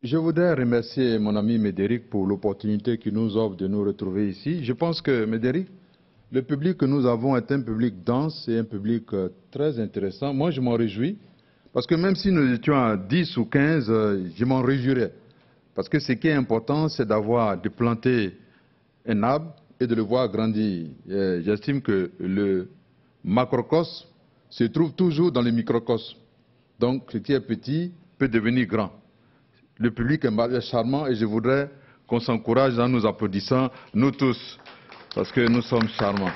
Je voudrais remercier mon ami Médéric pour l'opportunité qu'il nous offre de nous retrouver ici. Je pense que, Médéric, le public que nous avons est un public dense et un public très intéressant. Moi, je m'en réjouis, parce que même si nous étions à 10 ou 15, je m'en réjouirais. Parce que ce qui est important, c'est de planter un arbre et de le voir grandir. J'estime que le macrocosme se trouve toujours dans le microcosme. Donc, ce qui est petit peut devenir grand. Le public est charmant et je voudrais qu'on s'encourage en nous applaudissant, nous tous, parce que nous sommes charmants.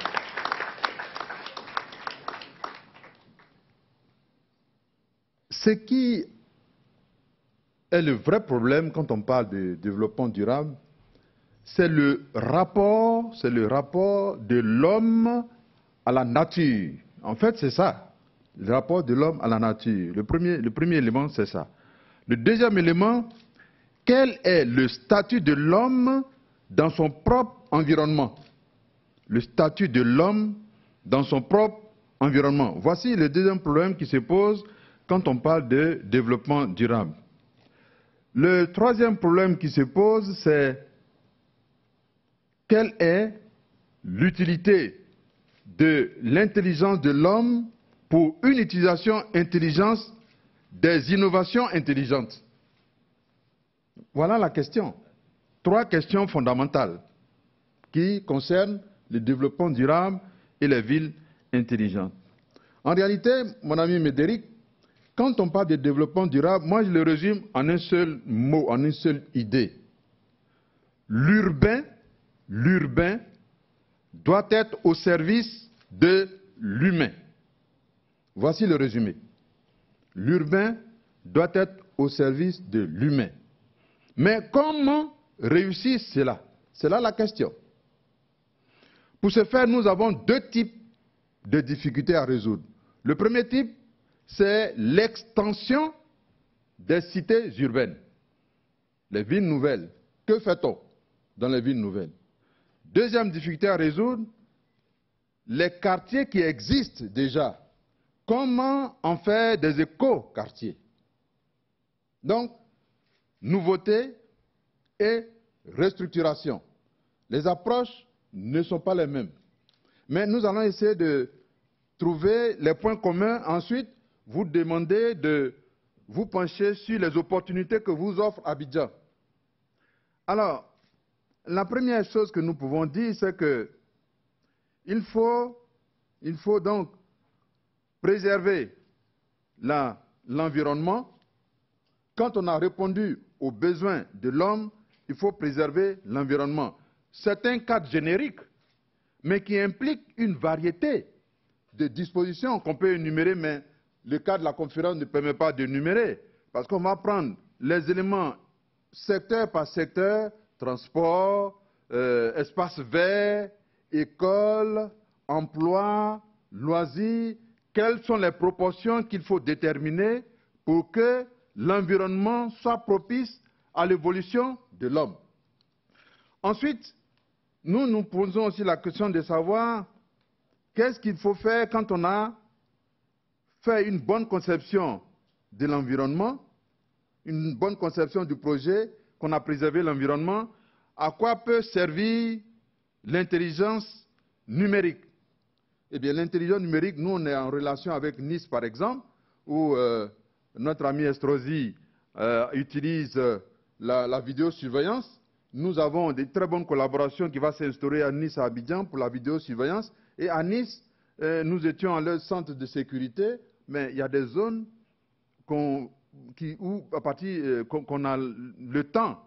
Ce qui est le vrai problème quand on parle de développement durable, c'est le rapport de l'homme à la nature. En fait, c'est ça, le rapport de l'homme à la nature. Le premier élément, c'est ça. Le deuxième élément, quel est le statut de l'homme dans son propre environnement? Le statut de l'homme dans son propre environnement. Voici le deuxième problème qui se pose quand on parle de développement durable. Le troisième problème qui se pose, c'est quelle est l'utilité de l'intelligence de l'homme pour une utilisation intelligente des innovations intelligentes. Voilà la question. Trois questions fondamentales qui concernent le développement durable et les villes intelligentes. En réalité, mon ami Médéric, quand on parle de développement durable, moi je le résume en un seul mot, en une seule idée. L'urbain doit être au service de l'humain. Voici le résumé. L'urbain doit être au service de l'humain. Mais comment réussir cela? C'est là la question. Pour ce faire, nous avons deux types de difficultés à résoudre. Le premier type, c'est l'extension des cités urbaines. Les villes nouvelles. Que fait-on dans les villes nouvelles? Deuxième difficulté à résoudre, les quartiers qui existent déjà. Comment en faire des éco-quartiers? Donc, nouveauté et restructuration. Les approches ne sont pas les mêmes. Mais nous allons essayer de trouver les points communs. Ensuite, vous demandez de vous pencher sur les opportunités que vous offre Abidjan. Alors, la première chose que nous pouvons dire, c'est que il faut donc préserver l'environnement. Quand on a répondu aux besoins de l'homme, il faut préserver l'environnement. C'est un cadre générique, mais qui implique une variété de dispositions qu'on peut énumérer, mais le cadre de la conférence ne permet pas d'énumérer, parce qu'on va prendre les éléments secteur par secteur, transport, espace vert, école, emploi, loisirs. Quelles sont les proportions qu'il faut déterminer pour que l'environnement soit propice à l'évolution de l'homme? Ensuite, nous nous posons aussi la question de savoir qu'est-ce qu'il faut faire quand on a fait une bonne conception de l'environnement, une bonne conception du projet, qu'on a préservé l'environnement, à quoi peut servir l'intelligence numérique? Eh bien, l'intelligence numérique, nous, on est en relation avec Nice, par exemple, où notre ami Estrosi utilise la vidéosurveillance. Nous avons des très bonnes collaborations qui vont s'instaurer à Nice, à Abidjan, pour la vidéosurveillance. Et à Nice, nous étions à leur centre de sécurité, mais il y a des zones qu'on a le temps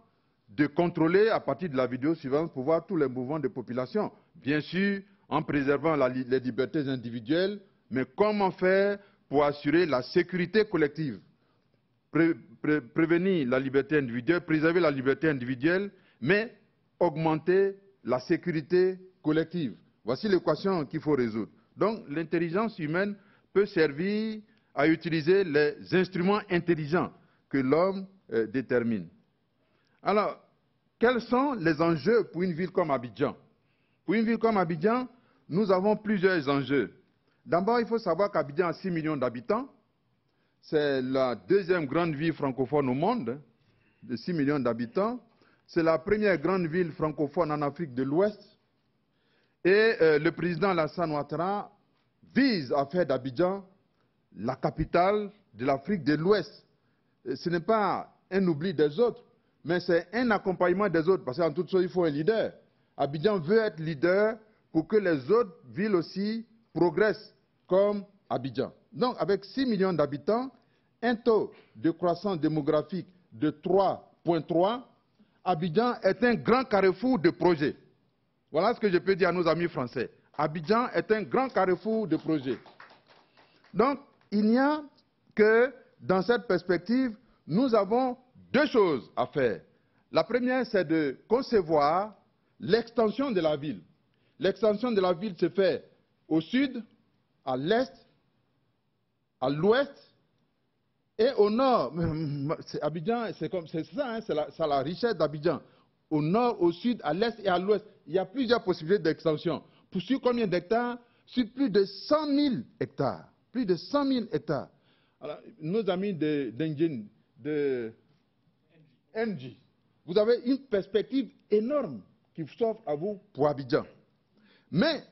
de contrôler à partir de la vidéosurveillance pour voir tous les mouvements des populations. Bien sûr, en préservant les libertés individuelles, mais comment faire pour assurer la sécurité collective? Prévenir la liberté individuelle, préserver la liberté individuelle, mais augmenter la sécurité collective. Voici l'équation qu'il faut résoudre. Donc, l'intelligence humaine peut servir à utiliser les instruments intelligents que l'homme détermine. Alors, quels sont les enjeux pour une ville comme Abidjan? Pour une ville comme Abidjan, nous avons plusieurs enjeux. D'abord, il faut savoir qu'Abidjan a 6 millions d'habitants. C'est la deuxième grande ville francophone au monde. de 6 millions d'habitants. C'est la première grande ville francophone en Afrique de l'Ouest. Et le président Alassane Ouattara vise à faire d'Abidjan la capitale de l'Afrique de l'Ouest. Ce n'est pas un oubli des autres, mais c'est un accompagnement des autres, parce qu'en toute chose, il faut un leader. Abidjan veut être leader pour que les autres villes aussi progressent comme Abidjan. Donc, avec 6 millions d'habitants, un taux de croissance démographique de 3,3, Abidjan est un grand carrefour de projets. Voilà ce que je peux dire à nos amis français. Abidjan est un grand carrefour de projets. Donc, il n'y a que, dans cette perspective, nous avons deux choses à faire. La première, c'est de concevoir l'extension de la ville. L'extension de la ville se fait au sud, à l'est, à l'ouest et au nord. Abidjan, c'est ça, hein, c'est la richesse d'Abidjan. Au nord, au sud, à l'est et à l'ouest. Il y a plusieurs possibilités d'extension. Sur combien d'hectares? Sur plus de 100 000 hectares. Plus de 100 000 hectares. Alors, nos amis d'Engie, de NG, vous avez une perspective énorme qui s'offre à vous pour Abidjan. Mais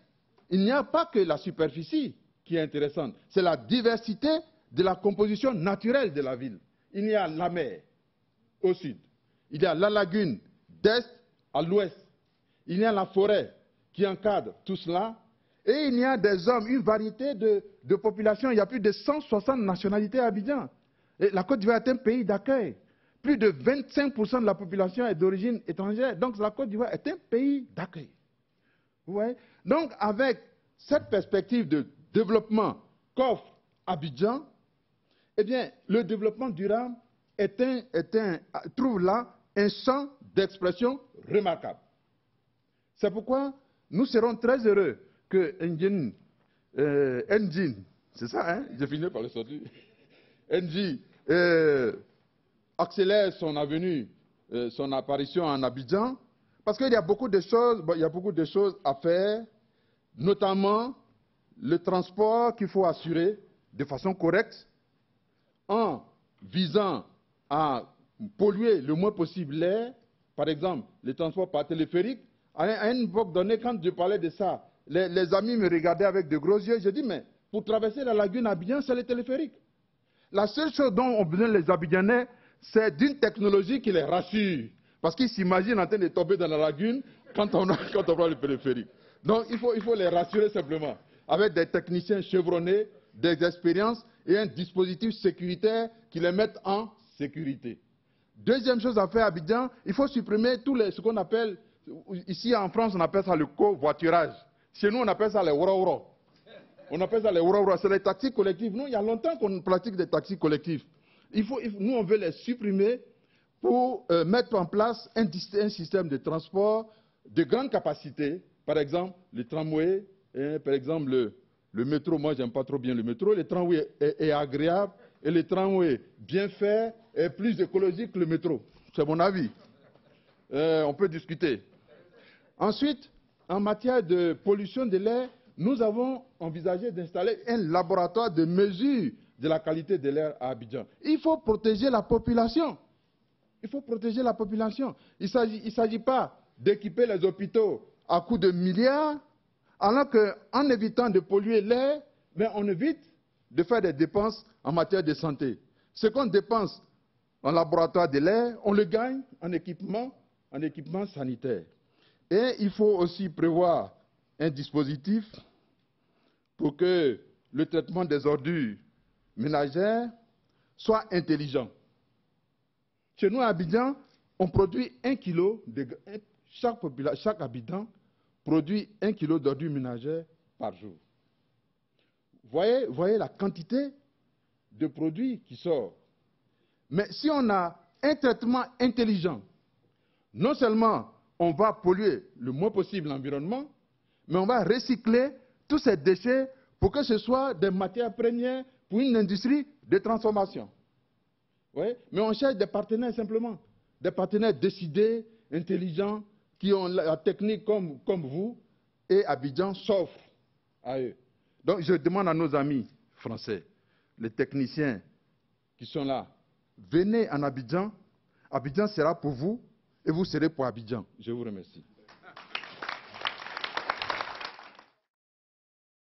il n'y a pas que la superficie qui est intéressante, c'est la diversité de la composition naturelle de la ville. Il y a la mer au sud, il y a la lagune d'est à l'ouest, il y a la forêt qui encadre tout cela, et il y a des hommes, une variété de populations. Il y a plus de 160 nationalités à Abidjan. Et la Côte d'Ivoire est un pays d'accueil. Plus de 25% de la population est d'origine étrangère. Donc la Côte d'Ivoire est un pays d'accueil. Vous voyez? Donc avec cette perspective de développement qu'offre Abidjan, eh bien, le développement durable trouve là un champ d'expression remarquable. C'est pourquoi nous serons très heureux que Engie, c'est ça, hein? J'ai fini par le sortir. Engie accélère son avenue, son apparition en Abidjan, parce qu'il y a beaucoup de choses, à faire, notamment le transport qu'il faut assurer de façon correcte, en visant à polluer le moins possible l'air, par exemple, le transport par téléphérique. À une époque donnée, quand je parlais de ça, les amis me regardaient avec de gros yeux. Je dis, mais pour traverser la lagune Abidjan, c'est le téléphérique. La seule chose dont ont besoin les Abidjanais, c'est d'une technologie qui les rassure. Parce qu'ils s'imaginent en train de tomber dans la lagune quand on prend le téléphérique. Donc il faut les rassurer simplement, avec des techniciens chevronnés, des expériences et un dispositif sécuritaire qui les mette en sécurité. Deuxième chose à faire à Abidjan, il faut supprimer ce qu'on appelle, ici en France on appelle ça le covoiturage. Chez nous on appelle ça les woro-woro. On appelle ça les woro-woro, c'est les taxis collectifs. Nous, il y a longtemps qu'on pratique des taxis collectifs. Nous on veut les supprimer pour mettre en place un système de transport de grande capacité. Par exemple, le tramway, par exemple le métro. Moi, j'aime pas trop bien le métro. Le tramway est agréable et le tramway bien fait est plus écologique que le métro. C'est mon avis. On peut discuter. Ensuite, en matière de pollution de l'air, nous avons envisagé d'installer un laboratoire de mesure de la qualité de l'air à Abidjan. Il faut protéger la population. Il faut protéger la population. Il ne s'agit pas d'équiper les hôpitaux à coût de milliards, alors qu'en évitant de polluer l'air, on évite de faire des dépenses en matière de santé. Ce qu'on dépense en laboratoire de l'air, on le gagne en équipement sanitaire. Et il faut aussi prévoir un dispositif pour que le traitement des ordures ménagères soit intelligent. Chez nous, à Abidjan, on produit 1 kilo, chaque habitant produit 1 kilo d'ordures ménagères par jour. Voyez la quantité de produits qui sort. Mais si on a un traitement intelligent, non seulement on va polluer le moins possible l'environnement, mais on va recycler tous ces déchets pour que ce soit des matières premières pour une industrie de transformation. Oui? Mais on cherche des partenaires simplement, des partenaires décidés, intelligents, qui ont la technique comme vous, et Abidjan s'offre à eux. Donc je demande à nos amis français, les techniciens qui sont là, venez en Abidjan, Abidjan sera pour vous et vous serez pour Abidjan. Je vous remercie.